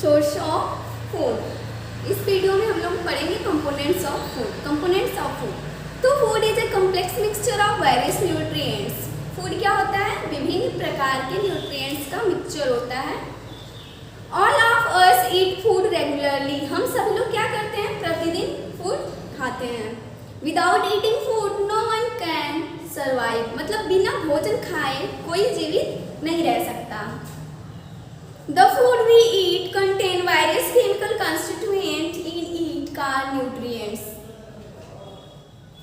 Source of food. इस video में हम लोग पढ़ेंगे components of food. Components of food, तो food is a complex mixture of various nutrients. Food क्या होता है? विभिन्न प्रकार के न्यूट्रिएंट्स का मिक्सचर होता है। All of us eat food regularly. हम सभी लोग क्या करते हैं? प्रतिदिन फूड खाते हैं। Without eating food no one can survive, मतलब बिना भोजन खाए कोई जीवित नहीं रह सकता। The food we eat contain various chemical constituents in it called nutrients।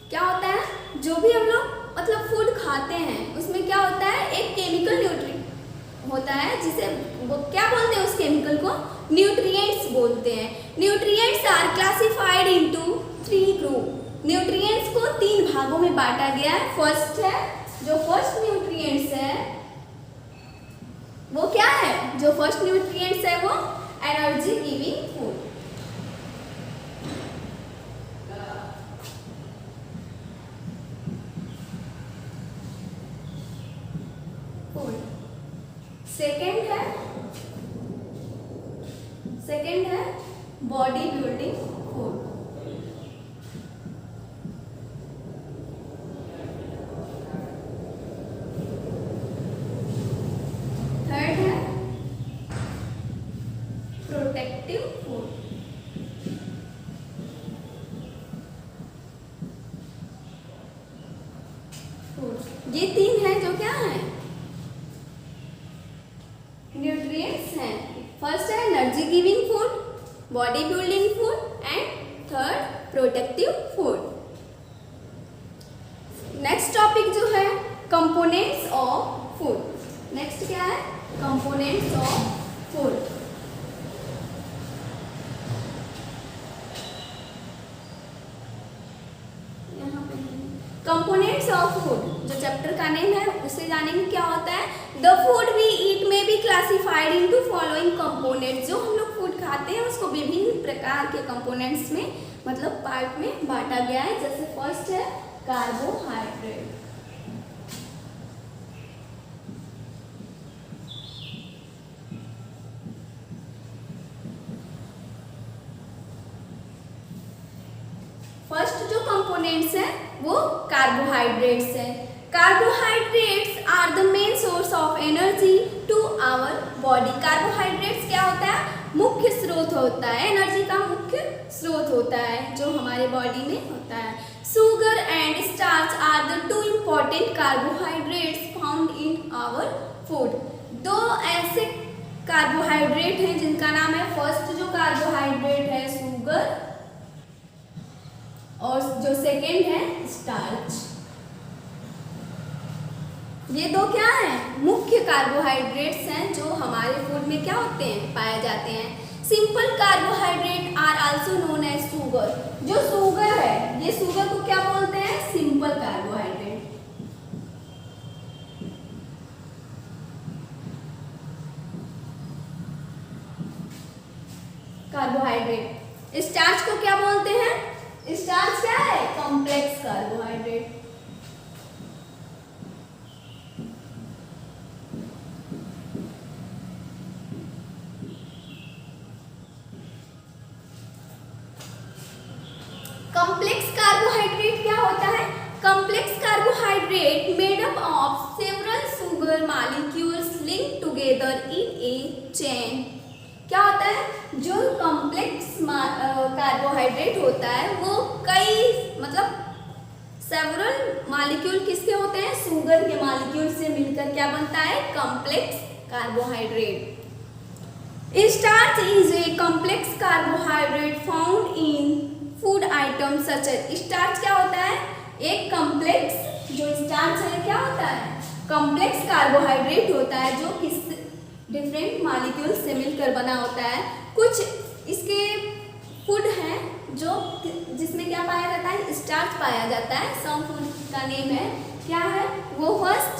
क्या होता है? जो भी हम लोग मतलब फूड खाते हैं उसमें क्या होता है? एक केमिकल न्यूट्रिएंट होता है जिसे वो क्या बोलते हैं? उस केमिकल को न्यूट्रिएंट्स बोलते हैं। Nutrients are classified into 3 group. Nutrients को 3 भागों में बांटा गया है। फर्स्ट है, जो फर्स्ट न्यूट्रिएंट्स है वो क्या है? जो फर्स्ट न्यूट्रिएंट्स है वो एनर्जी गिविंग फूड। सेकेंड है बॉडी बिल्डिंग फूड। थर्ड है प्रोटेक्टिव फूड। ये 3 है जो क्या है? न्यूट्रिएंट्स हैं। फर्स्ट है energy giving food, body building food and third protective food. Next topic जो है कंपोनेंट्स ऑफ फूड। नेक्स्ट क्या है? Components of food. Components of food जो चैप्टर का नेम है उसे जानेंगे क्या होता है। द फूड वी ईट में B classified into following components. जो हम लोग फूड खाते हैं उसको विभिन्न प्रकार के कंपोनेंट्स में मतलब पार्ट में बांटा गया है। जैसे फर्स्ट है कार्बोहाइड्रेट। फर्स्ट जो कंपोनेंट्स है वो कार्बोहाइड्रेट्स है। Carbohydrates are the main source of energy to our body. Carbohydrates क्या होता है? मुख्य स्रोत होता है, एनर्जी का मुख्य स्रोत होता है जो हमारे बॉडी में होता है। Sugar and starch are the 2 important carbohydrates found in our food. 2 ऐसे कार्बोहाइड्रेट हैं जिनका नाम है, फर्स्ट जो कार्बोहाइड्रेट है शुगर और जो सेकेंड है स्टार्च। ये 2 क्या हैं? मुख्य कार्बोहाइड्रेट्स हैं जो हमारे फूड में क्या होते हैं? पाए जाते हैं। Simple carbohydrate are also known as sugar. जो शुगर है ये शुगर को क्या बोलते हैं? Simple carbohydrate. कार्बोहाइड्रेट। स्टार्च को क्या बोलते हैं? स्टार्च क्या है? Complex carbohydrate. कॉम्प्लेक्स कार्बोहाइड्रेट क्या होता है? Complex carbohydrate made up of several sugar molecules linked together in A chain. क्या होता है? जो कॉम्प्लेक्स कार्बोहाइड्रेट होता है वो कई मतलब सेवरल मॉलिक्यूल किसके होते हैं? शुगर के मॉलिक्यूल से मिलकर क्या बनता है? Complex carbohydrate. Starch is a complex carbohydrate found in food item such as. Starch क्या होता है? एक कॉम्प्लेक्स जो स्टार्च है क्या होता है? कॉम्प्लेक्स कार्बोहाइड्रेट होता है जो किस डिफरेंट मॉलिक्यूल से मिलकर बना होता है। कुछ इसके फूड हैं जो जिसमें क्या पाया जाता है? स्टार्च पाया जाता है। सम फूड का नेम है क्या है वो? फर्स्ट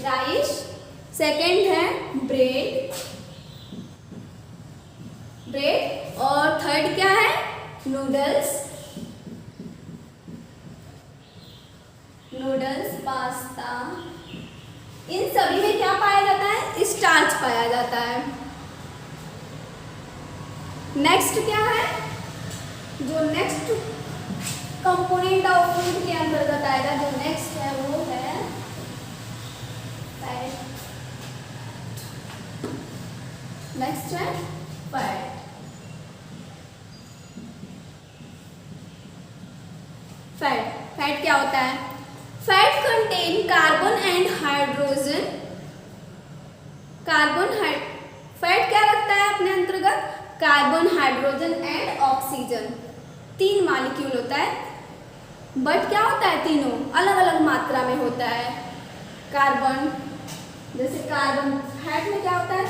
राइस, सेकंड है ब्रेड और थर्ड क्या है? नूडल्स, पास्ता इन सभी में क्या पाया जाता है? स्टार्च पाया जाता है। नेक्स्ट क्या है? जो नेक्स्ट कंपोनेंट ऑफ फूड के अंतर्गत आएगा, जो नेक्स्ट है वो है फैट। नेक्स्ट है फैट। फैट, फैट क्या होता है? Fat contain carbon and hydrogen. Fat क्या रखता है अपने अंतर्गत? Carbon, hydrogen and oxygen, 3 molecule होता है। बट क्या होता है? तीनों अलग अलग मात्रा में होता है। कार्बन, जैसे कार्बन फैट में क्या होता है?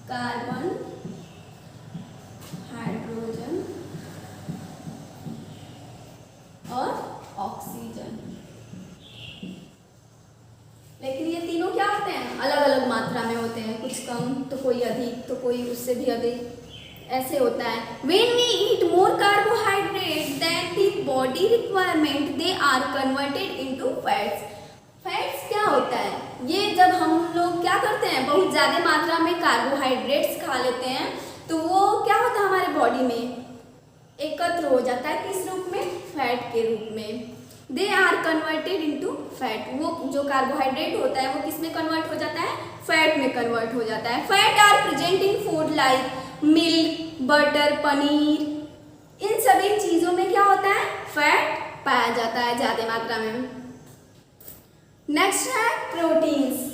कार्बन, हाइड्रोजन और ऑक्सीजन। लेकिन ये तीनों क्या होते हैं? अलग अलग मात्रा में होते हैं, कुछ कम तो कोई अधिक तो कोई उससे भी अधिक, ऐसे होता है। When we eat more carbohydrate than the body requirement, they are converted into fats. Fats क्या होता है? ये जब हम लोग क्या करते हैं, बहुत ज़्यादा मात्रा में कार्बोहाइड्रेट्स खा लेते हैं तो वो क्या होता है हमारे बॉडी में एकत्र हो जाता है, किस रूप में? फैट के रूप में। They are converted into fat. वो जो कार्बोहाइड्रेट होता है वो किस में कन्वर्ट हो जाता है? फैट में कन्वर्ट हो जाता है। Fat are present in food like milk, butter, paneer. इन सभी चीज़ों में क्या होता है? फैट पाया जाता है ज़्यादा मात्रा में। नेक्स्ट है प्रोटीन्स।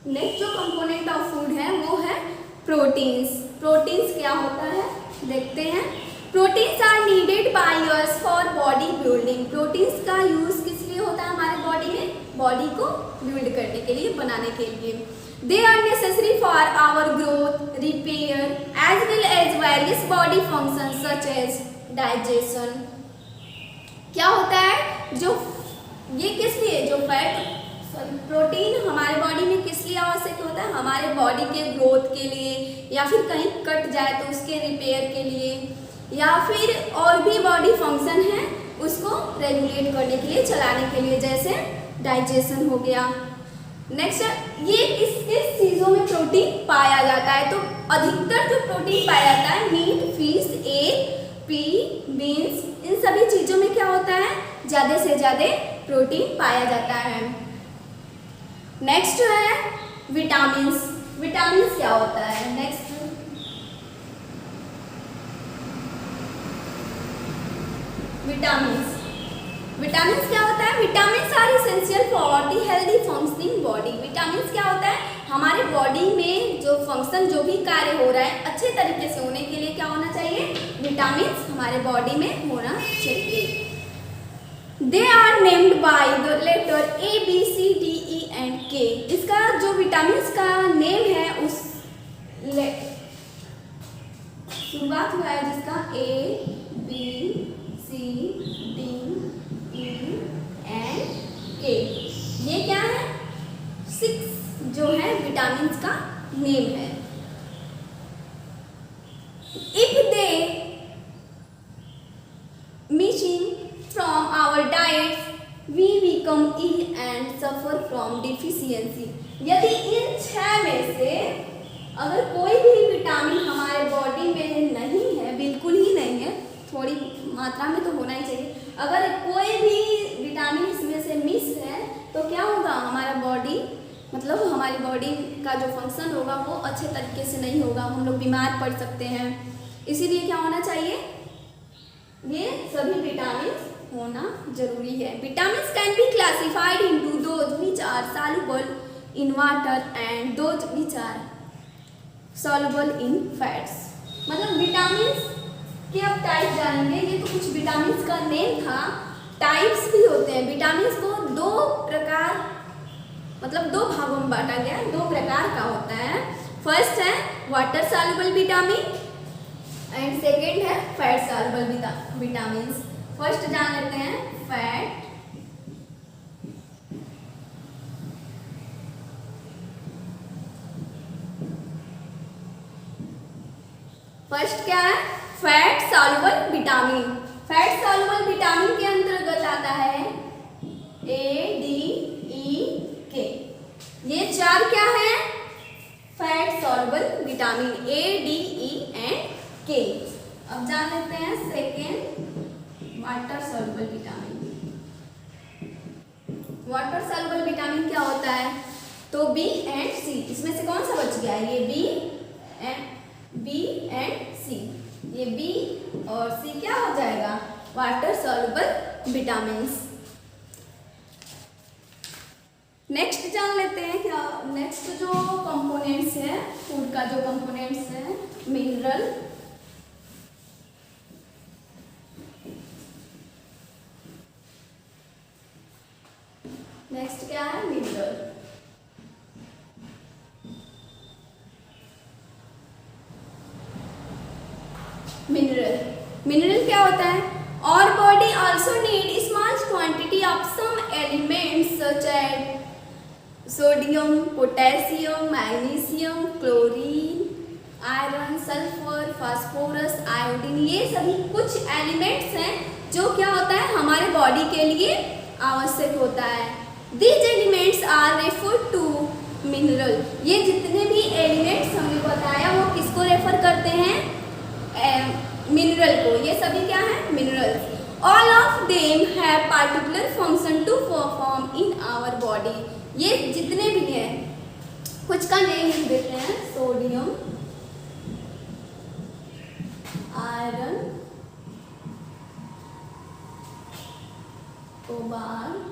नेक्स्ट जो कंपोनेंट ऑफ फूड है वो है प्रोटीन्स। प्रोटीन्स क्या होता है देखते हैं। Proteins are needed by us for body building. Proteins का यूज किस लिए होता है हमारे बॉडी में? बॉडी को बिल्ड करने के लिए, बनाने के लिए। They are necessary for our growth, repair as well as various body functions such as digestion. क्या होता है? जो ये किस लिए, जो फैट प्रोटीन हमारे बॉडी में किस लिए आवश्यक होता है? हमारे बॉडी के ग्रोथ के लिए, या फिर कहीं कट जाए तो उसके रिपेयर के लिए, या फिर और भी बॉडी फंक्शन है उसको रेगुलेट करने के लिए, चलाने के लिए, जैसे डाइजेशन हो गया। नेक्स्ट, ये किस किस चीज़ों में प्रोटीन पाया जाता है? तो अधिकतर जो प्रोटीन पाया जाता है meat, fish, egg, pea, beans, इन सभी चीज़ों में क्या होता है? ज़्यादा से ज़्यादा प्रोटीन पाया जाता है। नेक्स्ट है विटामिन्स। विटामिन्स क्या होता है? Next vitamins. विटामिन्स क्या होता है? Vitamins are essential for the healthy functioning body. Vitamins क्या होता है? हमारे बॉडी में जो फंक्शन, जो भी कार्य हो रहा है अच्छे तरीके से होने के लिए क्या होना चाहिए? विटामिन्स हमारे बॉडी में होना चाहिए। They are named by the letter A, B, C, D, E and K। इसका जो विटामिन्स का नेम है उस शुरुआत हुआ है जिसका A, B, C, D, E and K। ये क्या है? 6 जो है विटामिन्स का नेम है। If they missing from our diets, we become ill and suffer from deficiency। यदि इन 6 में से अगर कोई भी विटामिन हमारे बॉडी में नहीं है, बिल्कुल ही नहीं है, थोड़ी मात्रा में तो होना ही चाहिए, अगर कोई भी विटामिन इसमें से मिस है तो क्या होगा? हमारा बॉडी, मतलब हमारी बॉडी का जो फंक्शन होगा वो अच्छे तरीके से नहीं होगा, हम लोग बीमार पड़ सकते हैं। इसीलिए क्या होना चाहिए? ये सभी विटामिन होना जरूरी है। Vitamins can be classified into those which are soluble in water and those which are soluble in fats. मतलब विटामिन्स के अब टाइप जानेंगे। ये तो कुछ विटामिन्स का नेम था, टाइप्स भी होते हैं। विटामिन्स को 2 प्रकार, मतलब 2 भागों में बांटा गया, 2 प्रकार का होता है। फर्स्ट है water soluble vitamin and second है फैट सॉल्युबल विटामिन्स। फर्स्ट जान लेते हैं फैट। फर्स्ट क्या है? Fat soluble vitamin. Fat soluble vitamin के अंतर्गत आता है A, D, E, K। ये चार क्या है? Fat soluble vitamin A, D, E and K। अब जान लेते हैं second, water soluble vitamin. Water soluble vitamin क्या होता है? तो B एंड C, इसमें से कौन सा बच गया? ये B एंड C। ये B और C क्या हो जाएगा? Water soluble vitamins. नेक्स्ट जान लेते हैं क्या? नेक्स्ट जो कंपोनेंट्स है फूड का, जो कंपोनेंट्स है मिनरल, नेक्स्ट क्या है? मिनरल। मिनरल क्या होता है? और body also need small quantity of some elements such as sodium, potassium, magnesium, chlorine, iron, sulphur, phosphorus, iodine. ये सभी कुछ एलिमेंट्स हैं जो क्या होता है हमारे बॉडी के लिए आवश्यक होता है। These elements are referred to mineral। ये जितने भी एलिमेंट्स हमने बताया वो किसको रेफर करते हैं? मिनरल को। ये सभी क्या है? Minerals. All of them have particular function to perform in our body। ये जितने भी हैं कुछ का नेम लिख देते हैं। Sodium, iron, cobalt.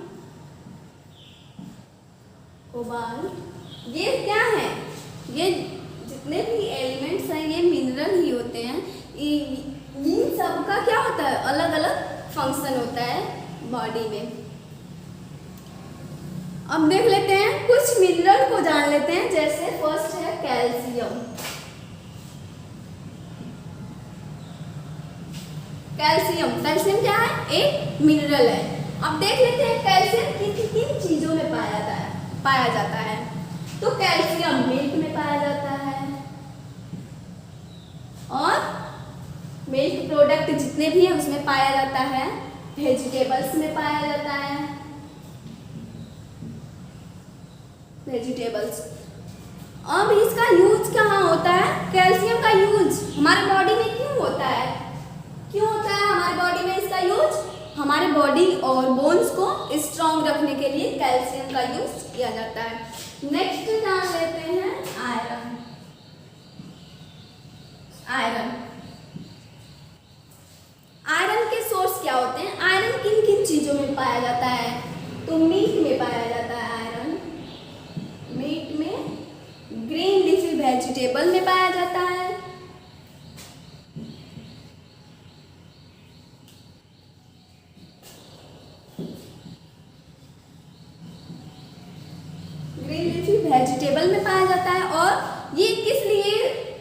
ये क्या है? ये जितने भी एलिमेंट्स हैं ये मिनरल ही होते हैं। इन सबका क्या होता है? अलग अलग फंक्शन होता है बॉडी में। अब देख लेते हैं कुछ मिनरल को जान लेते हैं। जैसे फर्स्ट है कैल्शियम। कैल्शियम क्या है? एक मिनरल है। अब देख लेते हैं कैल्शियम किन किन चीजों में पाया जाता है। तो कैल्शियम मिल्क में पाया जाता है, और मिल्क प्रोडक्ट जितने भी हैं उसमें पाया जाता है। वेजिटेबल्स में पाया जाता है, वेजिटेबल्स। अब इसका यूज कहाँ होता है? कैल्शियम का यूज हमारे बॉडी में क्यों होता है? क्यों होता है हमारे बॉडी में इसका यूज? हमारे बॉडी और बोन्स को स्ट्रॉन्ग रखने के लिए कैल्शियम का यूज किया जाता है। नेक्स्ट जान लेते हैं आयरन। आयरन के सोर्स क्या होते हैं? आयरन किन किन चीजों में पाया जाता है? तो मीट में पाया जाता है आयरन। मीट में, ग्रीन लीफी वेजिटेबल में पाया जाता है, वेजिटेबल में पाया जाता है। और ये किस लिए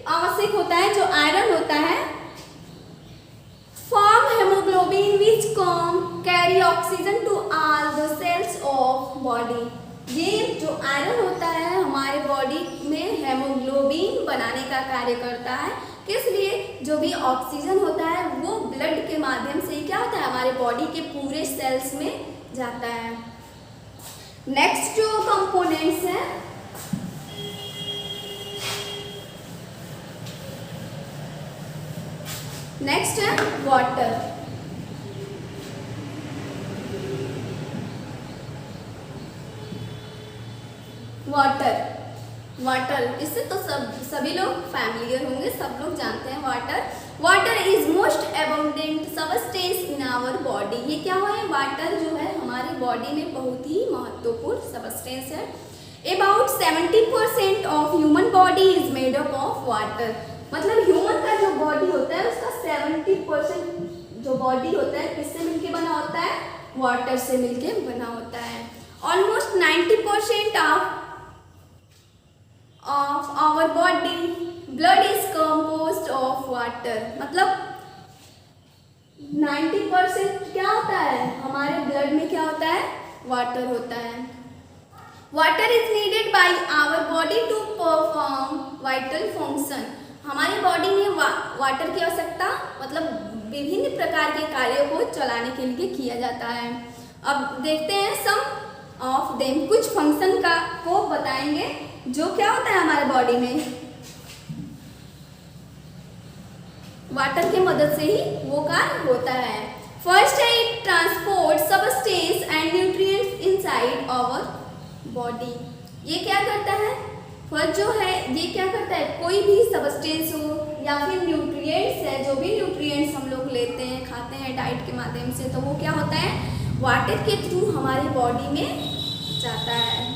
आवश्यक होता है? जो आयरन होता है form haemoglobin which carry oxygen to all the cells of body. ये जो आयरन होता है हमारे बॉडी में हेमोग्लोबिन बनाने का कार्य करता है। किस लिए? जो भी ऑक्सीजन होता है वो ब्लड के माध्यम से क्या होता है हमारे बॉडी के पूरे सेल्स में जाता है। नेक्स्ट जो कंपोनेंट्स हैं नेक्स्ट है वाटर। वाटर इससे तो सभी लोग फैमिलियर होंगे, सब लोग जानते हैं water is most abundant substance in our body. ये क्या है? वाटर जो है हमारी बॉडी में बहुत ही महत्वपूर्ण सबस्टेंस है। About 70% of human body is made up of water. मतलब ह्यूमन का जो बॉडी होता है उसका 70% जो बॉडी होता है किससे मिलके बना होता है? वाटर से मिलके बना होता है। Almost 90% of our body blood is composed of water. मतलब 90% क्या होता है हमारे ब्लड में? क्या होता है? वाटर होता है। Water is needed by our body to perform vital function. हमारी बॉडी में वाटर की आवश्यकता मतलब विभिन्न प्रकार के कार्यों को चलाने के लिए किया जाता है। अब देखते हैं सम ऑफ देम, कुछ फंक्शन का को बताएंगे जो क्या होता है हमारे बॉडी में वाटर की मदद से ही वो कार्य होता है। फर्स्ट है it transport substance and nutrients inside our body. ये क्या करता है, फर्स्ट जो है ये क्या करता है, कोई भी सबस्टेंस हो या फिर न्यूट्रिएंट्स है, जो भी न्यूट्रिएंट्स हम लोग लेते हैं खाते हैं डाइट के माध्यम से, तो वो क्या होता है वाटर के थ्रू हमारी बॉडी में जाता है।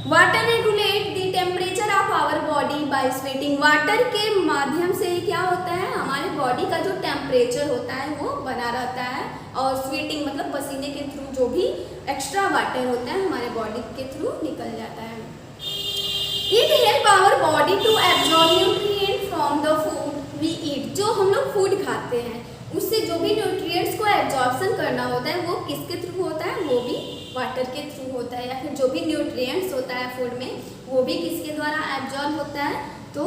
Water regulate the temperature of our body by sweating. Water के माध्यम से क्या होता है हमारे बॉडी का जो टेम्परेचर होता है वो बना रहता है, और स्वेटिंग मतलब पसीने के थ्रू जो भी एक्स्ट्रा वाटर होता है हमारे बॉडी के थ्रू निकल जाता है। It help our body to absorb nutrient from the food we eat. जो हम लोग फूड खाते हैं उससे जो भी न्यूट्रिएंट्स को एब्जॉर्प्शन करना होता है वो किसके थ्रू होता है, वो भी वाटर के थ्रू होता है, या फिर जो भी न्यूट्रिएंट्स होता है फूड में वो भी किसके द्वारा एब्जॉर्ब होता है, तो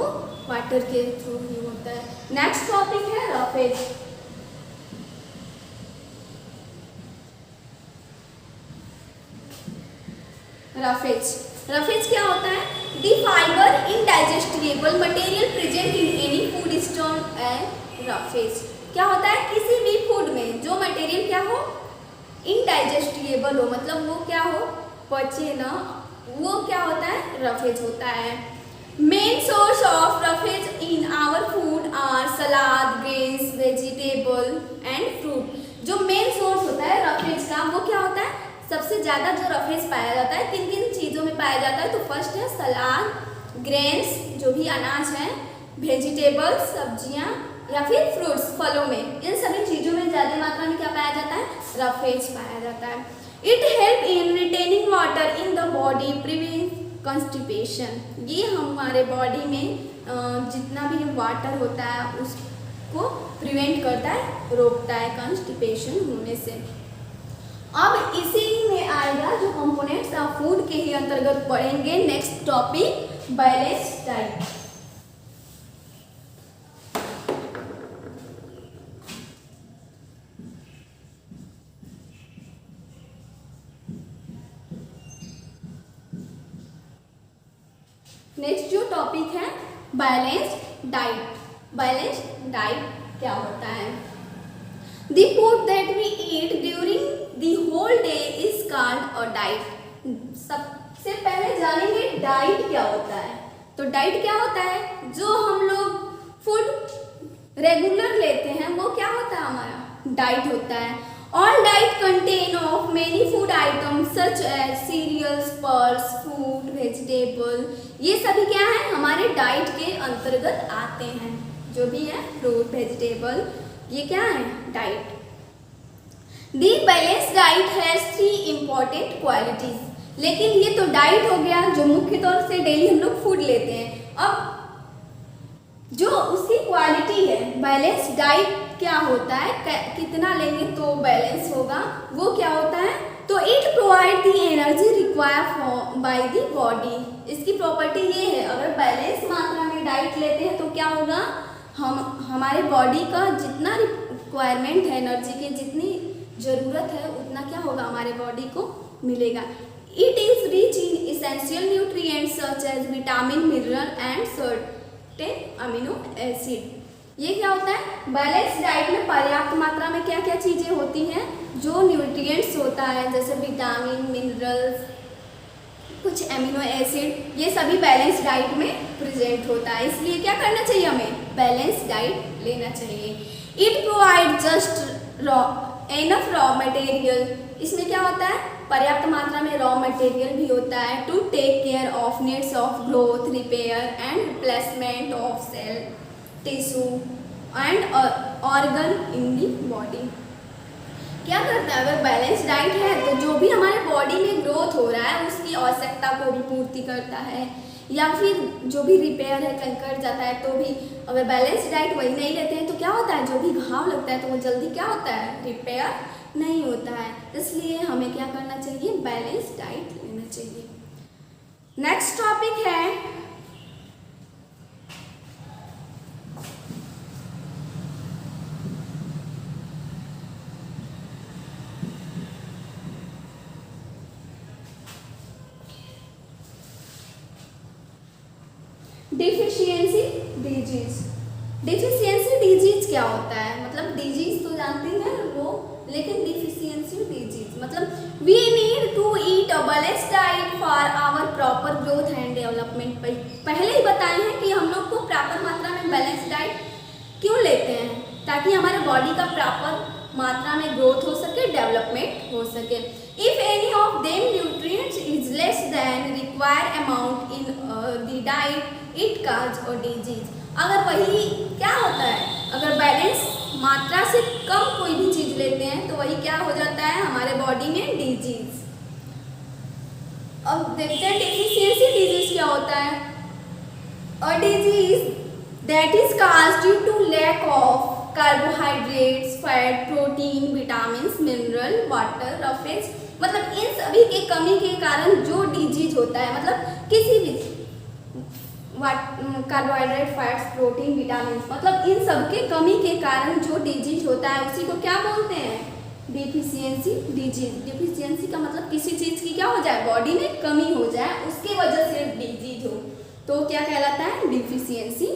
वाटर के थ्रू ही होता है। नेक्स्ट टॉपिक है रफेज। रफेज क्या होता है, the fibre indigestible material present in any food is termed as roughage. क्या होता है किसी भी फूड में जो मटेरियल क्या हो इनडाइजेस्टिबल हो, मतलब वो क्या हो पचे ना, वो क्या होता है रफेज होता है। Main source of roughage in our food are salad, grains, vegetable and fruit. जो मेन सोर्स होता है रफेज का वो क्या होता है, सबसे ज़्यादा जो रफेज पाया जाता है किन किन चीज़ों में पाया जाता है, तो फर्स्ट है सलाद, ग्रेन्स जो भी अनाज है, वेजिटेबल्स सब्जियां, या फिर फ्रूट्स फलों में, इन सभी चीज़ों में ज़्यादा मात्रा में क्या पाया जाता है रफेज पाया जाता है। It help in retaining water in the body, prevent constipation. ये हमारे बॉडी में जितना भी वाटर होता है उसको प्रिवेंट करता है, रोकता है कॉन्स्टिपेशन होने से। अब इसी में आएगा जो कंपोनेंट्स ऑफ फूड के ही अंतर्गत पढ़ेंगे next topic balance diet. Next जो टॉपिक है बैलेंस्ड डाइट। बैलेंस्ड डाइट क्या होता है, the food that we eat during the whole day is called a diet. सबसे पहले जानेंगे डाइट क्या होता है। तो डाइट क्या होता है, जो हम लोग फूड रेगुलर लेते हैं वो क्या होता है हमारा डाइट होता है। All diet contain of many food items such as cereals, pulse, fruit, vegetable। ये सभी क्या है हमारे डाइट के अंतर्गत आते हैं, जो भी है फ्रूट वेजिटेबल, ये क्या है diet. The balance diet has 3 important qualities. लेकिन ये तो डाइट हो गया जो मुख्य तौर से डेली हम लोग फूड लेते हैं। अब जो उसकी क्वालिटी है बैलेंस डाइट क्या होता है, कितना लेंगे तो बैलेंस होगा, वो क्या होता है, तो it provide the energy required by the body. इसकी प्रॉपर्टी ये है अगर बैलेंस मात्रा में डाइट लेते हैं तो क्या होगा, हम हमारे बॉडी का जितना रिक्वायरमेंट है एनर्जी की जितनी ज़रूरत है उतना क्या होगा हमारे बॉडी को मिलेगा। It is rich in essential nutrients such as vitamin, mineral and certain amino acid. ये क्या होता है बैलेंस डाइट में पर्याप्त मात्रा में क्या क्या चीज़ें होती हैं, जो न्यूट्रिएंट्स होता है जैसे विटामिन, मिनरल्स, कुछ एमिनो एसिड, ये सभी बैलेंस डाइट में प्रेजेंट होता है। इसलिए क्या करना चाहिए हमें बैलेंस डाइट लेना चाहिए। It provide just enough raw material. इसमें क्या होता है पर्याप्त मात्रा में रॉ मटेरियल भी होता है to take care of needs of growth, repair and replacement of cell, tissue and organ in the body. क्या करता है अगर बैलेंस डाइट है तो जो भी हमारे बॉडी में ग्रोथ हो रहा है उसकी आवश्यकता को भी पूर्ति करता है, या फिर जो भी रिपेयर है कहीं कर जाता है तो भी अगर बैलेंस डाइट वही नहीं लेते हैं तो क्या होता है जो भी घाव लगता है तो वो जल्दी क्या होता है रिपेयर नहीं होता है। इसलिए हमें क्या करना चाहिए बैलेंस डाइट लेना चाहिए। नेक्स्ट टॉपिक है डिफिशियंसी डिजीज। डिफिशियंसी डिजीज क्या होता है? मतलब डिजीज तो जानते हैं वो, लेकिन डिफिशियंसी डिजीज मतलब we need to eat a balanced diet for our proper growth and development. पहले ही बताए हैं कि हम लोग को प्रॉपर मात्रा में बैलेंस्ड डाइट क्यों लेते हैं, ताकि हमारे बॉडी का प्रॉपर मात्रा में ग्रोथ हो सके, डेवलपमेंट हो सके। If any of them nutrients is less than required amount in the diet it cause और डिजीज। अगर वही क्या होता है, अगर बैलेंस मात्रा से कम कोई भी चीज लेते हैं तो वही क्या हो जाता है हमारे बॉडी में, डिजीज। अब देखते हैं डिफिशियंसी डिजीज क्या होता है। A disease that is caused due to lack of carbohydrates, fat, protein, vitamin, mineral, water, roughage, मतलब इन सभी के कमी के कारण जो डिजीज होता है, मतलब किसी भी कार्बोहाइड्रेट, फैट्स, प्रोटीन, विटामिन, मतलब इन सब के कमी के कारण जो डिजीज होता है उसी को क्या बोलते हैं, डिफिशियंसी डिजीज। डिफिशियंसी का मतलब किसी चीज की क्या हो जाए, बॉडी में कमी हो जाए, उसकी वजह से डिजीज हो, तो क्या कहलाता है, डिफिशियंसी।